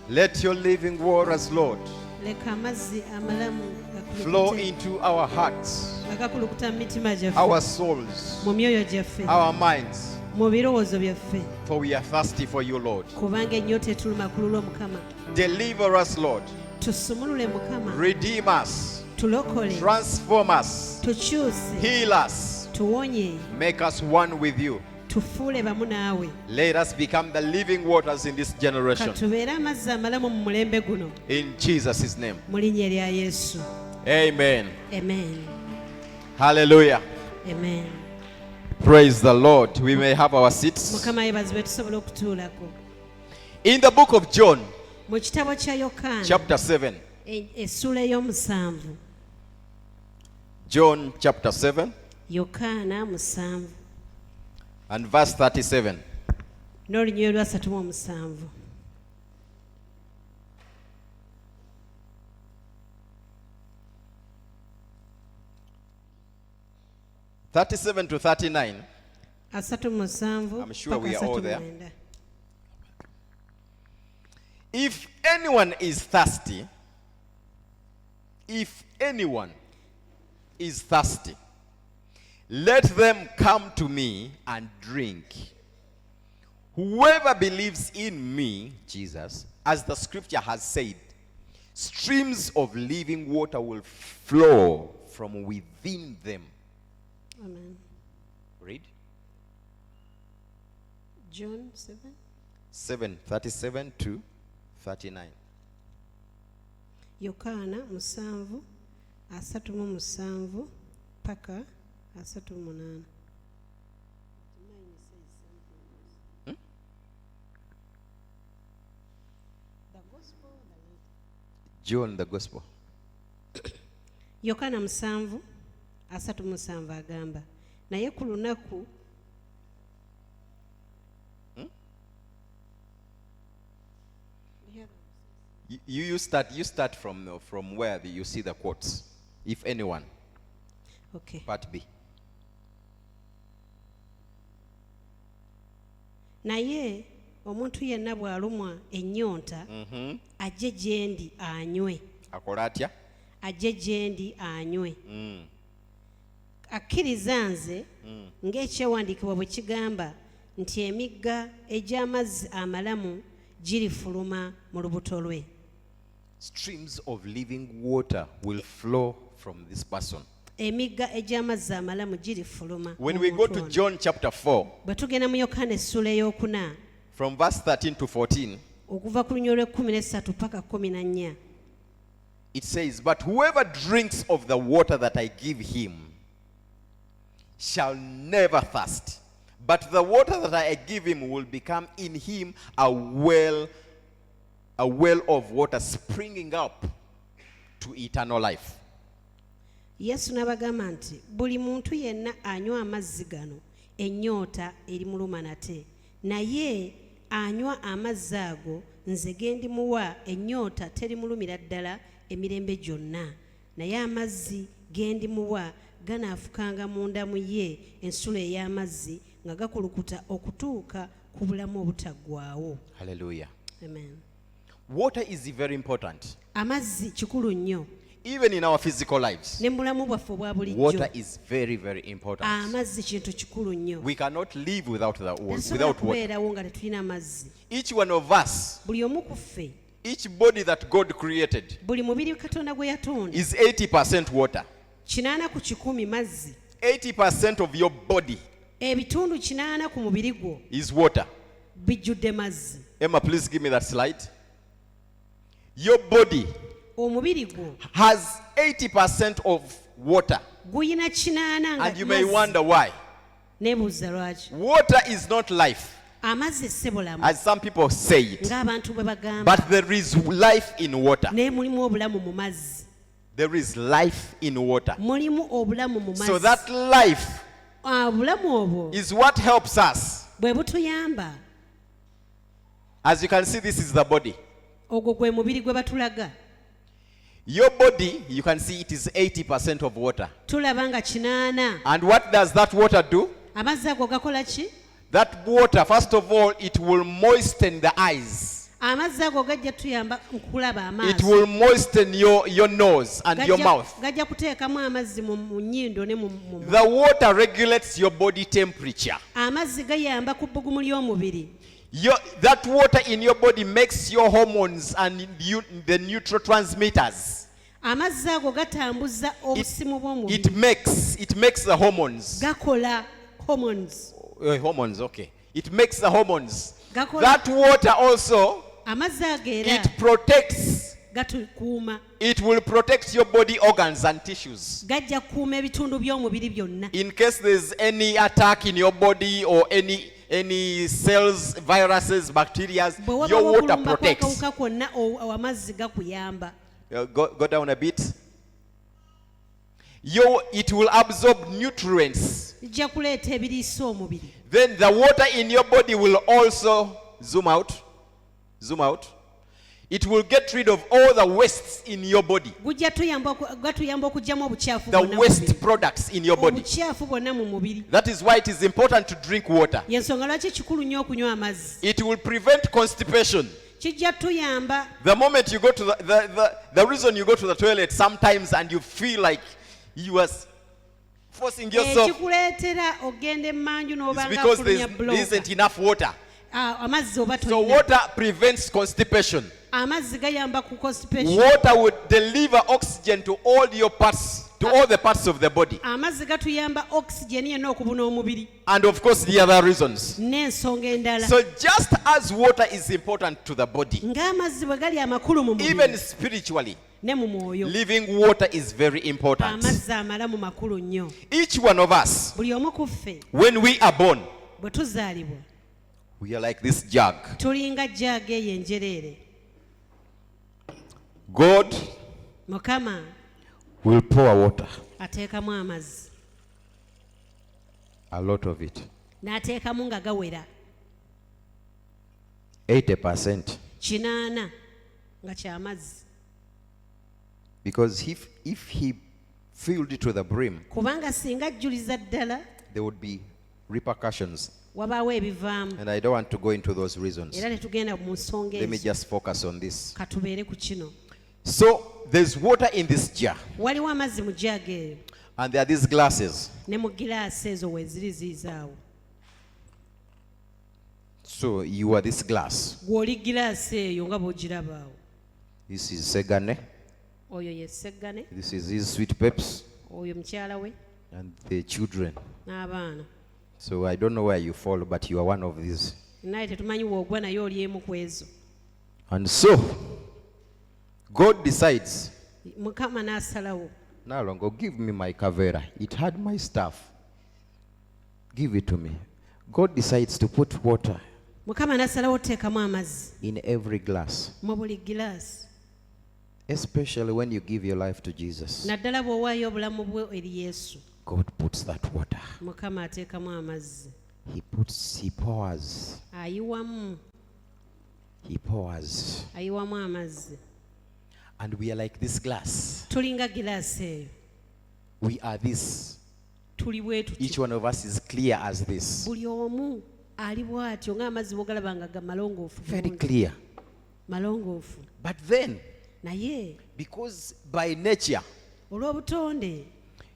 Let your living waters, Lord, flow into our hearts, our souls, our minds, for we are thirsty for you, Lord. Deliver us, Lord. Redeem us. Transform us. Heal us. Make us one with you. Let us become the living waters in this generation. In Jesus' name. Amen. Amen. Hallelujah. Amen. Praise the Lord. We may have our seats. In the book of John, chapter 7. John chapter 7 and verse 37. n'olunyiriri lwa 37. 37 to 39. 37 I'm sure we are all there. 39. If anyone is thirsty, let them come to me and drink. Whoever believes in me, Jesus, as the scripture has said, streams of living water will flow from within them. Amen. Read. John 7. 7:37 to 39. Yokaana 7:37 paka 38. John the Gospel. Yokaana 7:37 agamba naye ku lunaku You start from where you see the quotes. If anyone. Okay. Part B. Naye omuntu yenna bw'alumwa ennyonta ajje gye ndi anywe. Akola atya? Ajje gye ndi anywe. Akkiriza nze ng'ekyewandiikibwa bwe kigamba nti emigga egy'amazzi amalamu girifuluma mu lubuto lwe. Streams of living water will flow from this person. Emigga egy'amazzi amalamu girifuluma. When we go to John chapter 4, bwe tugenda mu Yokaana essula ey'okuna from verse 13 to 14, okuva ku lunyiriri lw'e-13 paka 14, it says, "But whoever drinks of the water that I give him shall never thirst. But the water that I give him will become in him a well of water springing up to eternal life." Yesu n'abagamba nti buli muntu yenna anywa amazzi gano ennyonta erimuluma nate, naye anywa amazzi ago nze gendimuwa ennyonta terimulumira ddala emirembe gyonna, naye amazzi gendimuwa ganaafukanga munda mu ye ensulo ey'amazzi nga gakulukuta okutuuka ku bulamu obutaggwaawo. Hallelujah. Amen. Water is very important. Amazzi kikulu nnyo. Even in our physical lives, ne mu bulamu bwaffe obwa bulijjo water is very, very important. amazzi kintu kikulu nnyo. We cannot live without Tetusobola water. kubeerawo nga tetulina mazzi. Each one of us, Buli omu ku ffe, each body that God created buli mubiri Katonda gwe yatonda is 80% water. 80 ku 100 mazzi. 80% of your body Ebitundu 80 ku mubiri gwo is water. bijjudde mazzi. Emma, please give me that slide. Your body Omubiri gwo has 80% of water. guyina 80 nga And you may mazzi. wonder why. Neebuuza lwaki. Water is not life, Amazzi si bulamu as some people say it. ng'abantu bwe bagamba, But there is life in water. naye mulimu obulamu mu mazzi. There is life in water. Mulimu obulamu mu mazzi. So that life obulamu obwo is what helps us. bwe butuyamba. As you can see, this is the body. Ogwo gwe mubiri gwe batulaga. Your body, you can see it is 80% of water. Tulaba nga 80. And what does that water do? Amazzi ago gakola ki? That water, first of all, it will moisten the eyes. amazzi ago gajja tuyamba okulaba It amaaso will moisten your nose and your mouth. gajja kuteekamu amazzi mu nnyindo ne mu The water regulates your body temperature. amazzi gayamba ku bbugumu ly'omubiri That water in your body makes your hormones and the neurotransmitters. amazzi ago gatambuza obusimu bw'omubiri It makes the hormones. gakola hormones Hormones, okay. It makes the hormones. Gakola. That water also, amazzi ago era it protects. gatukuuma It will protect your body organs and tissues. gajja kukuuma ebitundu by'omubiri byonna In case there's any attack in your body or any cells, viruses, bacteria, bwe your waba water okulumba protects. kw'akawuka kwonna amazzi gakuyamba Go down a bit. It will absorb nutrients. ijja kuleeta ebiriisa omubiri Then the water in your body will also zoom out. It will get rid of all the wastes in your body. gatuyamba okuggyamu obukyafu The waste products in your body. obukyafu bwonna mu mubiri That is why it is important to drink water. yensonga lwaki kikulu nnyo okunywa amazzi It will prevent constipation. kijja tuyamba The moment you go to the reason you go to the toilet sometimes and you feel like you are forcing yourself ekikuleetera ogenda emmanju is n'obanga because afulumya there isn't enough water. amazzi oba So tolina water prevents constipation. amazzi gayamba ku constipation Water would deliver oxygen to all your parts, to all the parts of the body. amazzi gatuyamba oxygen yenna okubuna omubiri And of course the other reasons. n'ensonga endala So just as water is important to the body, ng'amazzi bwe gali amakulu mu even mubiri spiritually, ne mu mwoyo living water is very important. amazzi amalamu makulu nnyo Each one of us, buli omu ku ffe when we are born, bwe tuzaalibwa we are like this jug. tulinga jaaga eyo enjereere God mukama will pour water, ateekamu amazzi a lot of it, n'ateekamu nga gawera 80%. 80 nga kyamazzi Because if he filled it to the brim, kubanga singa ajjuliza ddala there would be repercussions. wabaawo ebivaamu And I don't want to go into those reasons. era tetugenda mu nsonga Let me ezo just focus on this. katubeere ku kino So there's water in this jar, waliwo amazzi mu jaaga eyo and there are these glasses. ne mu giraasi ezo weeziri ziizaawo So you are this glass. gw'oli giraasi eyo nga bw'ogirabaawo This is Segane. oyo ye Segane This is his sweet peps oyo mukyala we and the children. n'abaana So I don't know where you fall, but you are one of these. naye tetumanyi woogwa naye oli emu ku ezo And so God decides, mukama n'asalawo Nalongo, give me my kavera. It had my stuff. Give it to me. God decides to put water mukama n'asalawo oteekamu amazzi in every glass, mu buli giraasi especially when you give your life to Jesus. naddala bw'owaayo obulamu bwe eri yesu God puts that water. mukama ateekamu amazzi He pours. ayiwamu amazzi And we are like this glass. tulinga giraasi eyo We are this. tuli bwe tuti Each one of us is clear as this. buli omu ali bw'atyo ng'amazzi bw'ogalaba nga malongoofu Very bulungi. clear. malongoofu But then, naye because by nature, olw'obutonde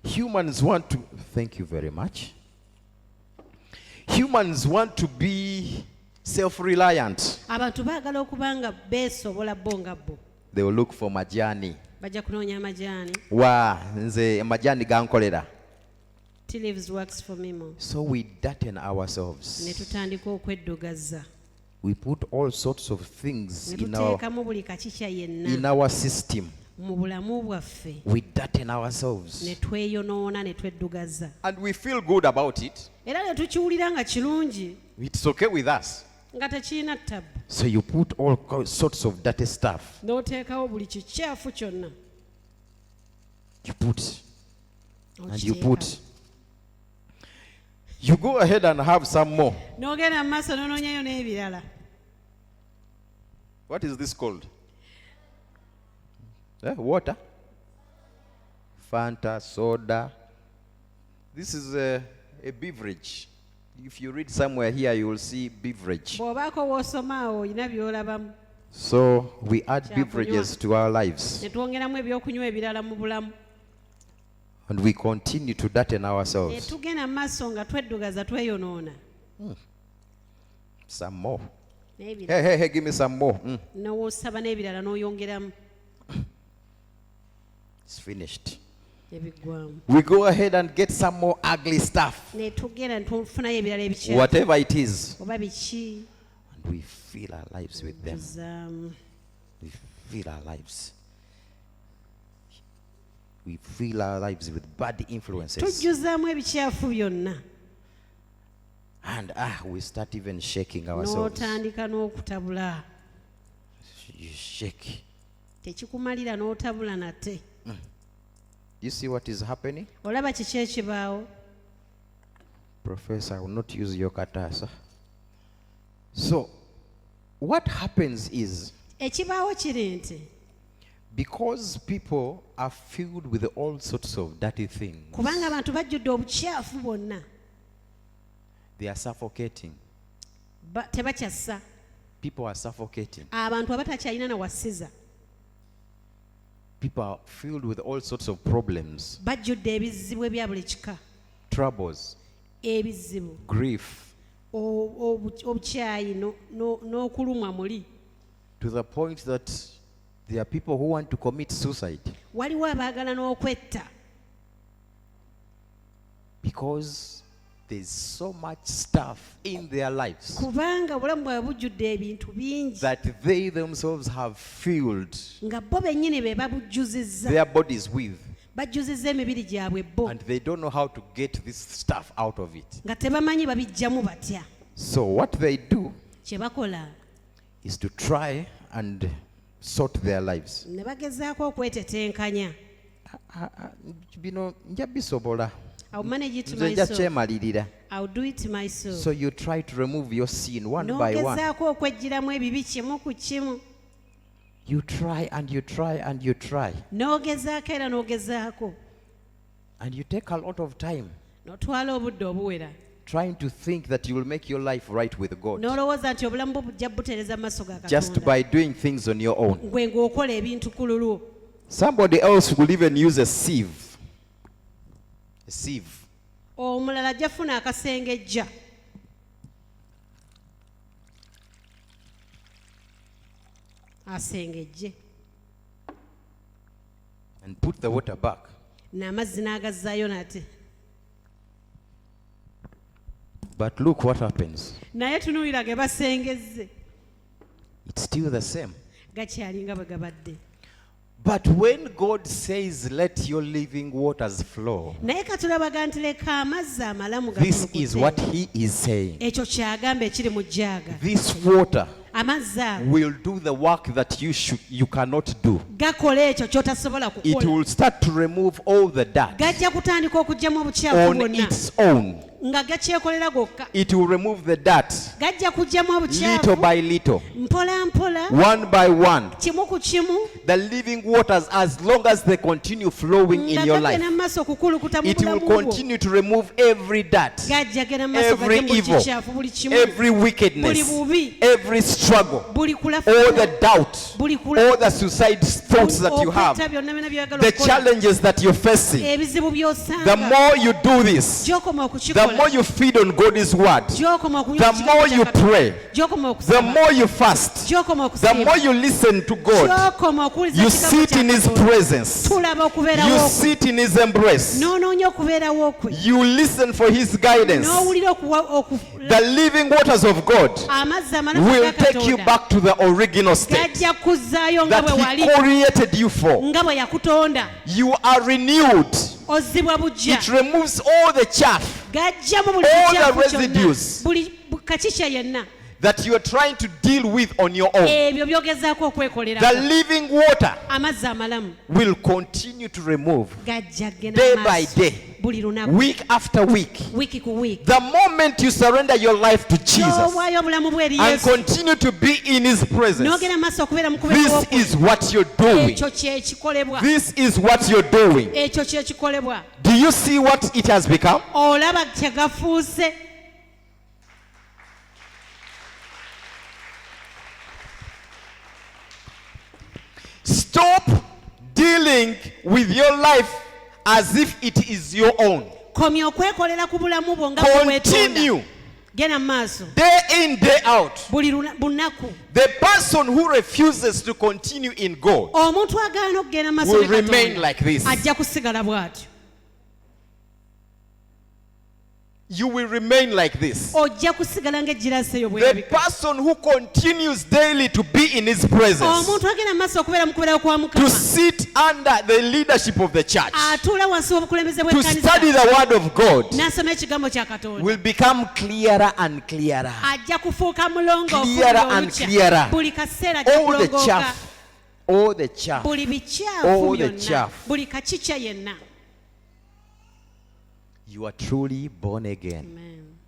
humans want to, thank you very much. Humans want to be self-reliant. abantu baagala okuba nga beesobola bo nga bo They will look for majani. bajja kunoonya amajaani Nze majani gankolera. tea leaves works for me more So we darten ne ourselves. tutandika okweddogaza We put all sorts of things ne in our tuteekamu buli kakikya yenna our system. mu bulamu bwaffe We darten ne ourselves. tweyonoona ne tweddugaza And we feel good about it. era ne tukiwulira nga kirungi It's okay with us. nga tekirina ttabu So you put all sorts of dirty stuff. n'oteekawo buli kikyafu kyonna You put. And you okiteekawo. put. You go ahead and have some more. n'ogenda mu maaso n'onoonyayo n'ebirala What is this called? Water? Fanta, soda. This is a beverage. If you read somewhere here, you will see beverage. bw'obaako w'osoma awo olina by'olabamu So we add Kyakunywa. beverages to our lives ne twongeramu ebyokunywa ebirala mu bulamu and we continue to darten ne ourselves. tugenda mu maaso nga tweddugaza tweyonoona Some more. n'ebirala Hey, give me some more. n'owoosaba n'ebirala n'oyongeramu It's finished. ebiggwamu We go ahead and get some more ugly stuff, ne tugenda ne tufunayo ebirala ebikyafu whatever it is, oba biki and we fill our lives with them. tuzaamu We fill our lives. We fill our lives with bad influences. tujjuzaamu ebikyafu byonna And we start even shaking ourselves. n'otandika n'okutabula You shake. tekikumalira n'otabula nate You see what is happening? olaba kiki ekibaawo Professor, I will not use your katasa. So, what happens is, ekibaawo kiri nti because people are filled with all sorts of dirty things, kubanga abantu bajjudde obukyafu bwonna they are suffocating. tebakyassa People are suffocating. abantu abatakyalina na wasiza People are filled with all sorts of problems, bajjudde ebizibu ebya buli kika troubles, ebizibu grief, obukyayi n'okulumwa muli to the point that there are people who want to commit suicide waliwo abaagala n'okwetta because there's so much stuff in their lives kubanga obulamu bwabwe bujjudde ebintu bingi that they themselves have filled nga bo bennyini be babujjuzizza their bodies with, bajjuzizza emibiri gyabwe bo and they don't know how to get this stuff out of it. nga tebamanyi babijjamu batya So what they do kye bakola is to try and sort their lives. ne bagezaako okwetetenkanya Bino nja bisobola. I'll manage it Nze nja myself. kyemalirira. I'll do it myself. So you try to remove your sin one by one. n'ogezaako okwejjiramu ebibi kimu ku kimu You try and you try and you try. n'ogezaako era n'ogezaako And you take a lot of time n'otwala obudde obuwera trying to think that you will make your life right with God n'olowooza nti obulamu bwo bujja butereeza mu maaso ga just katonda by doing things on your own. gwe ng'okola ebintu ku lulwo Somebody else will even use a sieve. A sieve. omulala ajja funa akasengejja asengejje And put the water back. n'amazzi n'agazzaayo nate But look what happens. naye tunuulira ge basengezze It's still the same. gakyali nga bwe gabadde But when God says, let your living waters flow, naye katulabaga nti leka amazzi amalamu this is gatulukute. what He is saying. ekyo kyagamba ekiri mu jjaaga This water amazzi ago will do the work that you cannot do. gakola ekyo ky'otasobola It kukola will start to remove all the dirt gajja kutandika okuggyamu obukyafu on bwonna its own. nga gakyekolera gokka It will remove the dirt gajja kuggyamu little obukyafu by little, mpola mpola one by one. kimu ku kimu The living waters, as long as they continue flowing in nga your gagenda life, mu maaso okukulukuta mu it will bulamu bwo continue to remove every dirt, gajja genda mu maaso every gajje mu evil, kikyafu buli kimu every buli wickedness, bubi every struggle, buli all kulafuna the doubt, buli all the suicide thoughts that you have, okwetta byonna byonna by'oyagala the okukola challenges that you're facing. ebizibu The by'osanga more you do this, gy'okoma the more okukikola you feed on God's word, gy'okoma okunywa the ku more kigambo you kya Katonda, pray, gy'okoma the okusaba more you fast, gy'okoma the more okusiima you listen to God, gy'okoma okuwuliza you ekigambo sit in kya His Katonda. presence, tulaba you okubeerawo kwe sit in His embrace, n'onoonya okubeerawo kwe you listen for His guidance. n'owulira The living waters of God amazzi amalamu will ga take you Katonda back to the original state gajja kuzzaayo nga bwe that wali He created you for. nga bwe yakutonda You are renewed. ozzibwa bujja It removes all the chaff gajjamu buli all the kikyafu residues kyonna buli kakikya yenna that you are trying to deal with on your own. ebyo byogezaako okwekolera The living water amazzi amalamu will continue to remove gajja gena day by maaso day, buli lunaku week after week. wiiki ku wiiki The moment you surrender your life to Jesus n'owaayo obulamu bwe eri and yesu continue to be in His presence, n'ogenda maaso okubeera mu this kubeerawo is what you're doing. ekyo kyekikolebwa This is what you're doing. ekyo kyekikolebwa Do you see what it has become? olaba kyagafuuse Stop dealing with your life as if it is your own. komya okwekolera ku bulamu bwo nga bwe weetonda. Continue. Genda mu maaso Day in, day out. buli bunaku. The person who refuses to continue in God Omuntu agaana okugenda mu maaso will ne remain Katonda like this. ajja kusigala bw'atyo. You will remain like this. Ojja kusigala ng'ejjirasa eyo The bw'erabika. person who continues daily to be in his presence, Omuntu agenda mu maaso okubeera mu kubeerawo kwa to Mukama, sit under the leadership of the church, atuula wansi w'obukulembeze to study bw'ekkanisa the word of God, n'asoma ekigambo kya Katonda, will become clearer and clearer. ajja kufuuka mulongoofu Clearer buli and olukya. clearer. Buli kaseera ajja All the kulongooka. chaff, all the chaff. Buli bikyafu All the byonna, chaff. buli kakikya yenna. You are truly born again. Amen.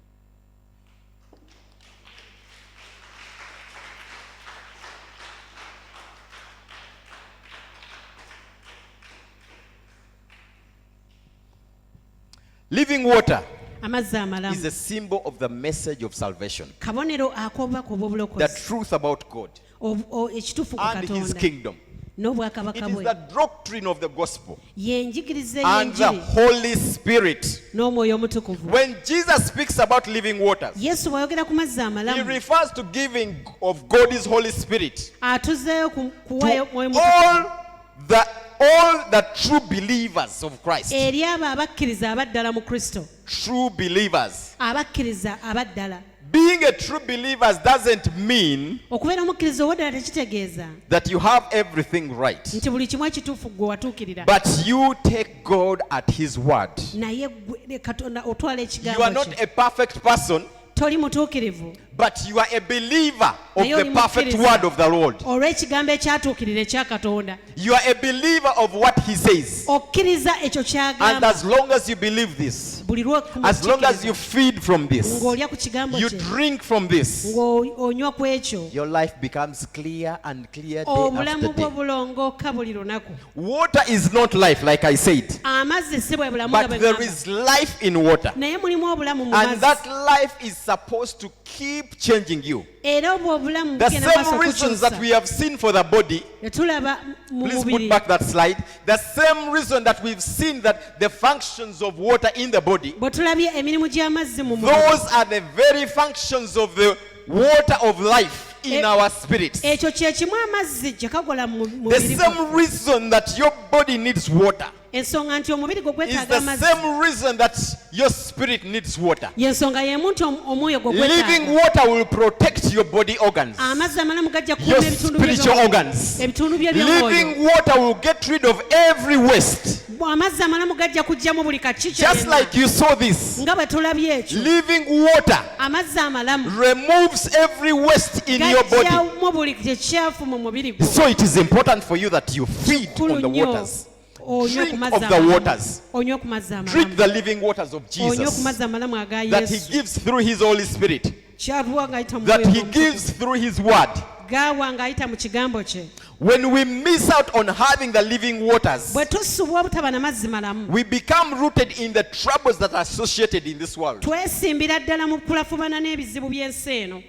Living water Amazzi amalamu is a symbol of the message of salvation, kabonero ak'obubaka the obw'obulokozi, truth about God ekituufu ku and His Katonda kingdom. n'obwakabaka It is bwe, the doctrine of the gospel y'enjigiriza and the ey'enjiri Holy Spirit. n'omwoyo omutukuvu. When Jesus speaks about living waters, Yesu bw'ayogera ku mazzi He amalamu refers to giving of God's Holy Spirit atuzeeyo kuwaayo to mwoyo mutukuvu all the true believers of Christ. eri abo abakkiriza abaddala mu Kristo, True believers. abakkiriza abaddala. Being a true believer doesn't mean Okubeera omukkiriza ow'eddala tekitegeeza that you have everything right, nti buli kimu ekituufu gwe watuukirira, but you take God at His word. naye gwe Katonda otwala You are ekigambo not kye. a perfect person, Toli mutuukirivu, but you are a believer of naye the oli perfect mukkiriza word of the Lord. olw'ekigambo ekyatuukirira ekya Katonda. You are a believer of what He says. Okkiriza ekyo And ky'agamba. as long as you believe this, Buli as long as you feed from this, ng'olya ku kigambo you kye, drink from this, ng'onywa ku ekyo, your life becomes clear and clear day after obulamu bwo day. bulongooka buli lunaku. Water is not life, like I said, Amazzi si bwe bulamu nga but bwe there ngamba. is life in water. Naye mulimu obulamu mu And mazzi, that life is supposed to keep changing you. era obwo obulamu The bugenda maaso same reasons that okukyusa. we have seen for the body, Ne tulaba mu please put mubiri, back that slide. The same reason that we've seen that the functions of water in the body, bwe tulabye emirimu gy'amazzi mu mubiri, those are the very functions of the water of life in our spirits. ekyo kye kimu amazzi gye gakola mu The mubiri gwo. same reason that your body needs water Ensonga nti omubiri gwo is gwetaaga the amazzi, same reason that your spirit needs water. y'ensonga y'emu nti omwoyo gwo Living gwetaaga. water will protect your body organs, Amazzi amalamu gajja your kukuuma ebitundu bye spiritual by'omwoyo. organs. Ebitundu bye by'omwoyo. Living water will get rid of every waste. Amazzi amalamu gajja kuggyamu buli kakikyo Just yenna. like you saw this, Nga bwe tulabye ekyo, living water amazzi amalamu removes every waste in your body. gajjamu buli ekyafu mu mubiri gwo. So it is important for you that you feed Kikulu on the nnyo waters. onywe ku Drink mazzi of the amalamu. waters. Onywe ku mazzi Drink amalamu. the living waters of Onywe ku Jesus mazzi amalamu aga that He Yesu. gives through His Holy Spirit, Kyatuwa ng'ayita mu that mwoyo He omutukuvu. gives through His word. Gaawa ng'ayita mu kigambo kye. When we miss out on having the living waters, Bwe tusubwa obutaba na mazzi malamu, we become rooted in the troubles that are associated in this world. twesimbira ddala mu kulafubana n'ebizibu by'ensi eno.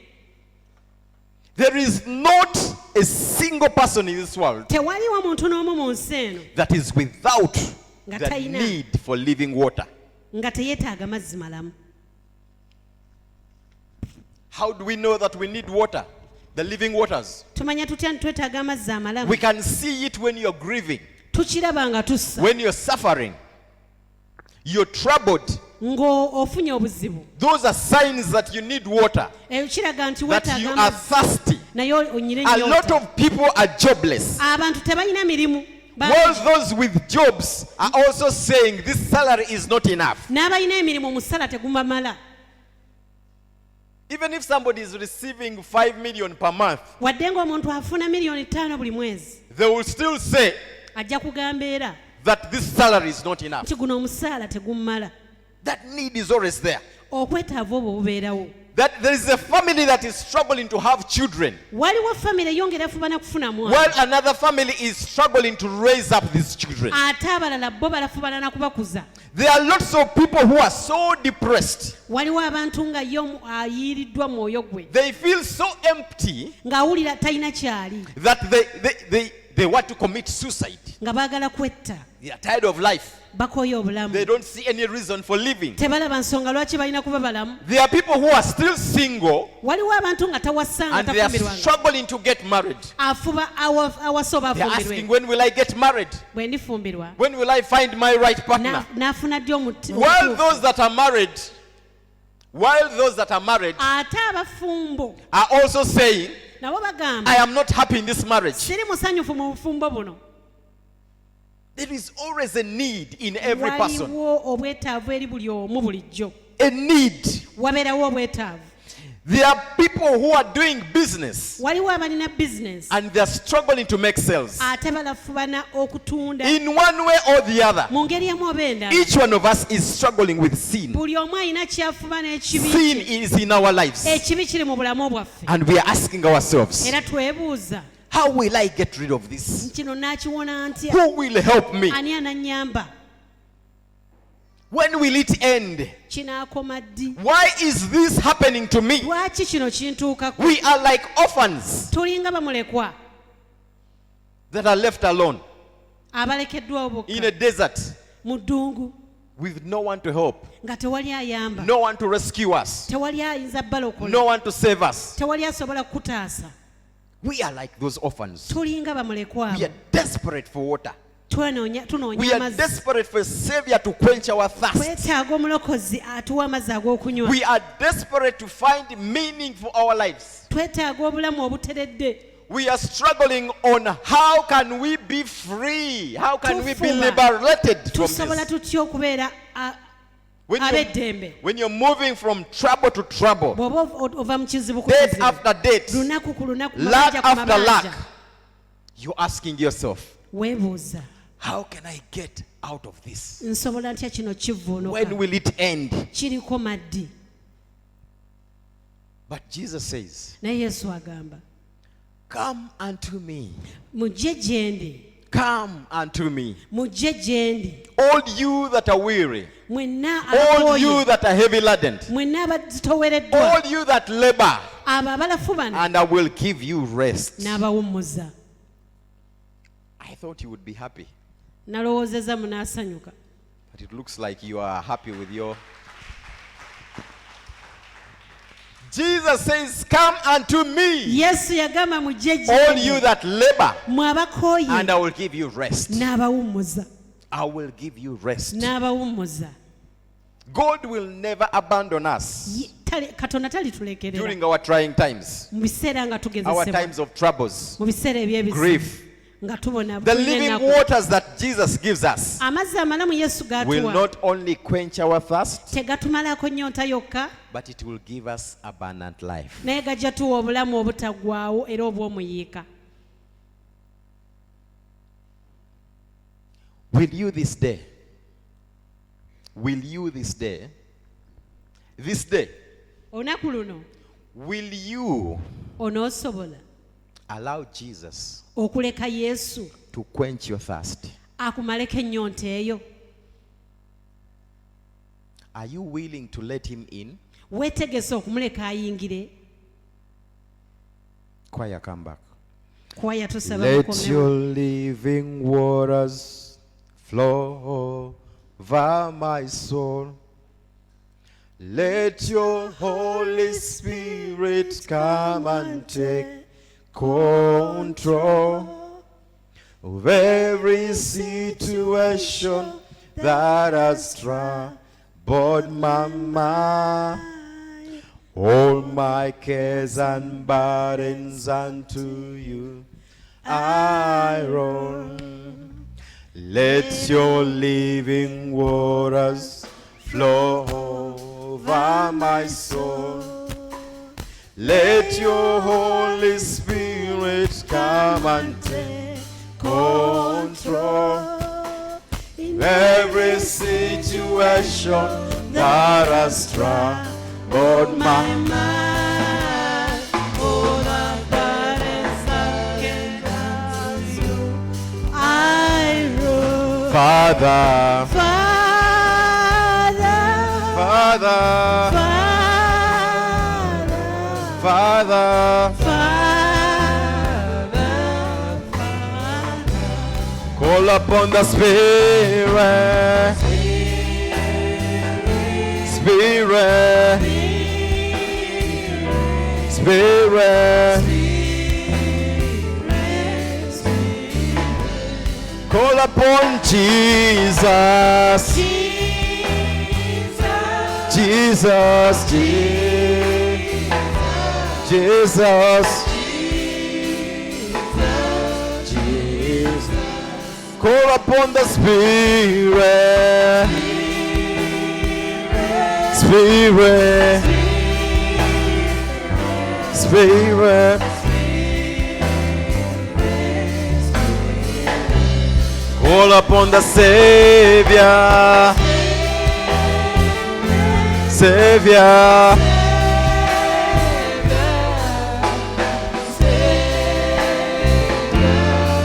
There is not a single person in this world Tewaliwo muntu n'omu mu nsi eno that is without Nga the talina. need for living water. nga teyeetaaga mazzi malamu. How do we know that we need water? The living waters. Tumanya tutya nti twetaaga amazzi amalamu? We can see it when you're grieving, Tukiraba nga tussa, when you're suffering, you're troubled. ng'ofunye obuzibu. Those are signs that you need water, Ekyo kiraga nti that weetaaga you are amazzi, thirsty. naye onyire A lot ennyota. of people are jobless. Abantu tebalina mirimu. While those with jobs are also saying this salary is not enough. N'abalina emirimu omusala tegumamala. Even if somebody is receiving 5 million per month, Wadde ng'omuntu afuna miliyoni 5 buli mwezi, they will still say ajja kugamba era that this salary is not enough. nti guno omusaala tegumumala. That need is always there. Okwetaaga obwo bubeerawo. That there is a family that is struggling to have children, Waliwo famire eyongera efubana kufuna mwana, while another family is struggling to raise up these children. ate abalala bo balafubana na kubakuza. There are lots of people who are so depressed. Waliwo abantu nga ye ayiiriddwa mwoyo gwe, They feel so empty ng'awulira talina kyali, that they want to commit suicide. nga baagala kwetta, They are tired of life. bakooye obulamu, They don't see any reason for living. tebalaba nsonga lwaki balina kuba balamu. There are people who are still single Waliwo abantu nga tawassa nga and they are tafumbirwanga, struggling to get married. afuba awasa oba They are asking, afumbirwe. when will I get married? Bwe ndifumbirwa When will I find my right partner? n'afuna ddi While those that are married, ate abafumbo are also saying, nabo bagamba, I am not happy in this marriage. siri musanyufu mu bufumbo buno. There is always a need in every person. Waliwo obwetaavu eri buli omu bulijjo, A need. wabeerawo obwetaavu. There are people who are doing business Waliwo abalina bizinesi and they are struggling to make sales. ate balafubana okutunda In one way or the other, mu ngeri emu oba endala. each one of us is struggling with sin. Buli omu alina kyafuba n'ekibi Sin kye. is in our lives. Ekibi kiri mu bulamu bwaffe, And we are asking ourselves, era twebuuza, how will I get rid of this? kino naakiwona ntya? Who will help me? Ani anannyamba? When will it end? Kinaakoma ddi? Why is this happening to me? Lwaki kino kintuukako? We are like orphans Tulinga bamulekwa that are left alone abalekeddwawo in a bokka desert mu ddungu with no one to help, nga tewali ayamba, no one to rescue us, tewali ayinza balokola, no one to save us. tewali asobola kukutaasa. We are like those orphans. Tulinga bamulekwa We abo. are desperate for water. tunoonya We are amazzi. desperate for a savior to quench our thirst. Twetaaga omulokozi atuwa amazzi ag'okunywa. We are desperate to find meaning for our lives. Twetaaga obulamu obuteredde. We are struggling on how can we be free? How can we be Tufuba. liberated from Tusobola this? tutya okubeera When ab'eddembe? you're moving from trouble to trouble, Bw'oba ova mu kizibu ku date kizibu, after date, lunaku ku lunaku, lack mabanja ku after lack, mabanja, you're asking yourself, weebuuza, how can I get out of this? nsobola ntya kino When kivvuunuka? will it end? Kiriko maddi. But Jesus says, Naye Yesu agamba, come unto me. mujje gye ndi, Come unto me. mujje gye ndi, All you that are weary, mwenna all you abakooye, that are heavy laden, mwenna abazitowereddwa, all you that labor, abo abalafubana, and I will give you rest. n'abawummuza. I thought you would be happy, Nalowoozezza munaasanyuka, but it looks like you are happy with your. Jesus says, come unto me, Yesu yagamba mujje all gye you ndi, that labor, mwe and abakooye, I will give you rest. n'abawummuza, I will give you rest. n'abawummuza. God will never abandon us Katonda talitulekerera during our trying times, mu biseera nga our tugezesebwa, times of troubles, mu biseera eby'ebizibu, grief. nga tubona The tulina living ennaku. waters that Jesus gives us Amazzi amalamu Yesu will g'atuwa not only quench our thirst, tegatumalako nnyonta yokka, but it will give us abundant life. naye gajja tuwa obulamu obutaggwaawo era obw'omuyiika. Will you this day, Olunaku luno will you onoosobola allow Jesus okuleka Yesu to quench your thirst? akumaleko ennyonta eyo? Are you willing to let him in? Weetegese okumuleka ayingire? Choir, come back. Kwaya tusaba Let mukomewo. your living waters flow over my soul. Let your Holy Spirit come and take control of every situation that has troubled my mind. All my cares and burdens unto you I roll. Let your living waters flow over my soul. Let your Holy Spirit come and take control. Every situation that has troubled my mind. All the burdens I can carry you, I roll. Father, Father, Father, Father, Father, Father, Call upon the Spirit. Spirit. Spirit. Call upon Jesus. Jesus. Jesus. Call upon the Spirit. Spirit. Spirit. Call upon the Savior. Savior.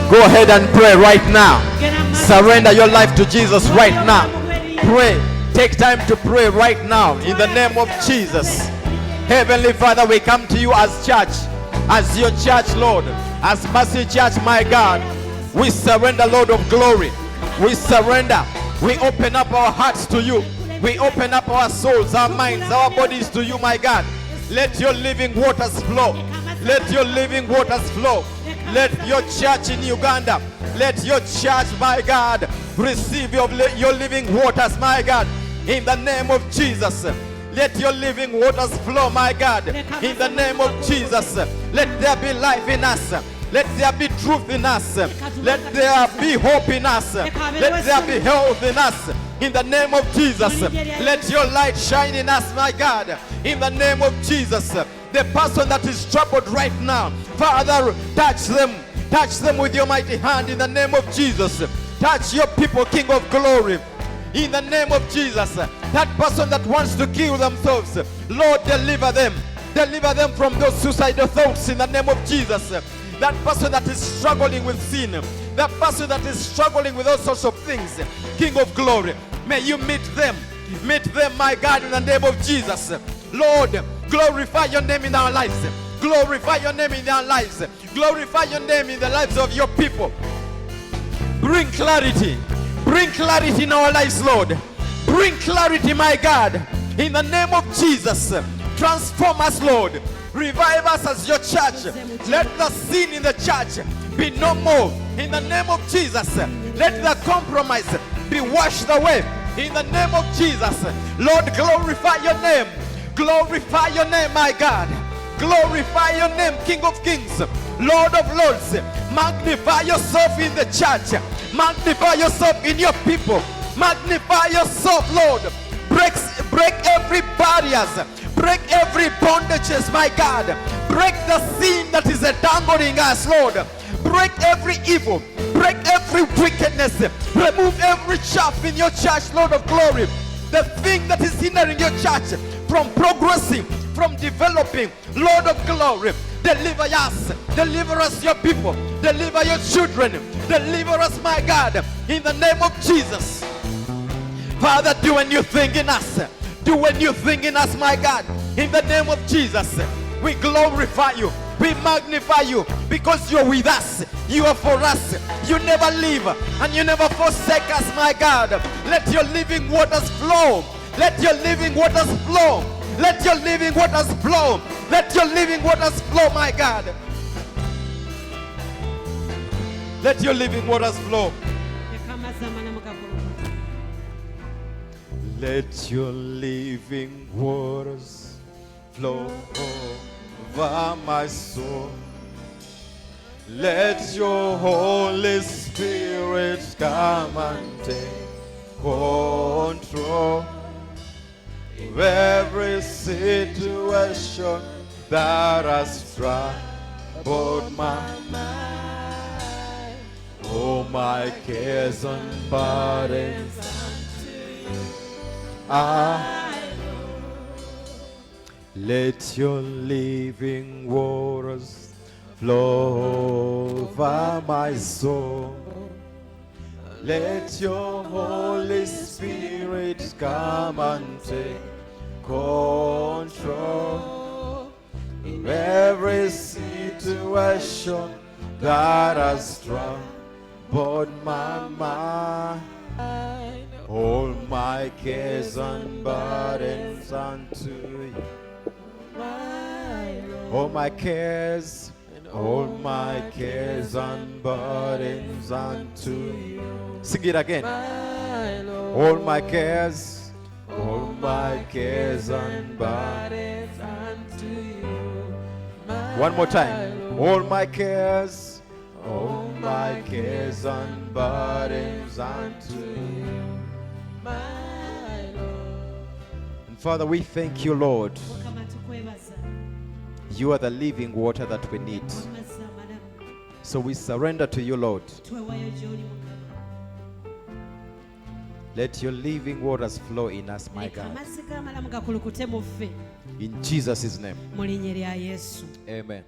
Go ahead and pray right now. Surrender your life to Jesus right now. Pray. Take time to pray right now in the name of Jesus. Heavenly Father, we come to you as church, as your church, Lord, as Mercy Church, my God. We surrender, Lord of glory. We surrender. We open up our hearts to you. We open up our souls, our minds, our bodies to you, my God. Let your living waters flow. Let your living waters flow. Let your church in Uganda, let your church, my God, receive your living waters, my God, in the name of Jesus. Let your living waters flow, my God, in the name of Jesus. Let there be life in us. Let there be truth in us. Let there be hope in us. Let there be health in us. In the name of Jesus. Let your light shine in us, my God. In the name of Jesus. The person that is troubled right now, Father, touch them. Touch them with your mighty hand in the name of Jesus. Touch your people, King of glory. In the name of Jesus. That person that wants to kill themselves, Lord, deliver them. Deliver them from those suicidal thoughts in the name of Jesus. That person that is struggling with sin, that person that is struggling with all sorts of things, King of glory, may you meet them, my God, in the name of Jesus. Lord, glorify your name in our lives. Glorify your name in our lives. Glorify your name in the lives of your people. Bring clarity in our lives, Lord. Bring clarity, my God, in the name of Jesus. Transform us, Lord. Revive us as your church. Let the sin in the church be no more. In the name of Jesus. Let the compromise be washed away. In the name of Jesus. Lord, glorify your name. Glorify your name, my God. Glorify your name, King of Kings, Lord of Lords. Magnify yourself in the church. Magnify yourself in your people. Magnify yourself, Lord. Break every barriers. Break every bondages, my God. Break the sin that is entangling us, Lord. Break every evil. Break every wickedness. Remove every chaff in your church, Lord of glory. The thing that is hindering your church from progressing, from developing, Lord of glory. Deliver us, your people. Deliver your children. Deliver us, my God, in the name of Jesus. Father, do a new thing in us. Do a new thing in us, my God, in the name of Jesus. We glorify you. We magnify you because you're with us. You are for us. You never leave and you never forsake us, my God. Let your living waters flow. Let your living waters flow. Let your living waters flow. Let your living waters flow, my God. Let your living waters flow. Let your living waters flow over my soul. Let your Holy Spirit come and take control of every situation that has troubled my mind. All my cares and burdens let your living waters flow over my soul. Let your Holy Spirit come and take control of every situation that has troubled upon my mind. All my cares and burdens unto you. All my cares and burdens unto you. Sing it again. All my cares and burdens unto you. One more time. All my cares and burdens unto you. And Father, we thank you, Lord. You are the living water that we need. So we surrender to you, Lord. Let your living waters flow in us, my God. In Jesus' name. Amen.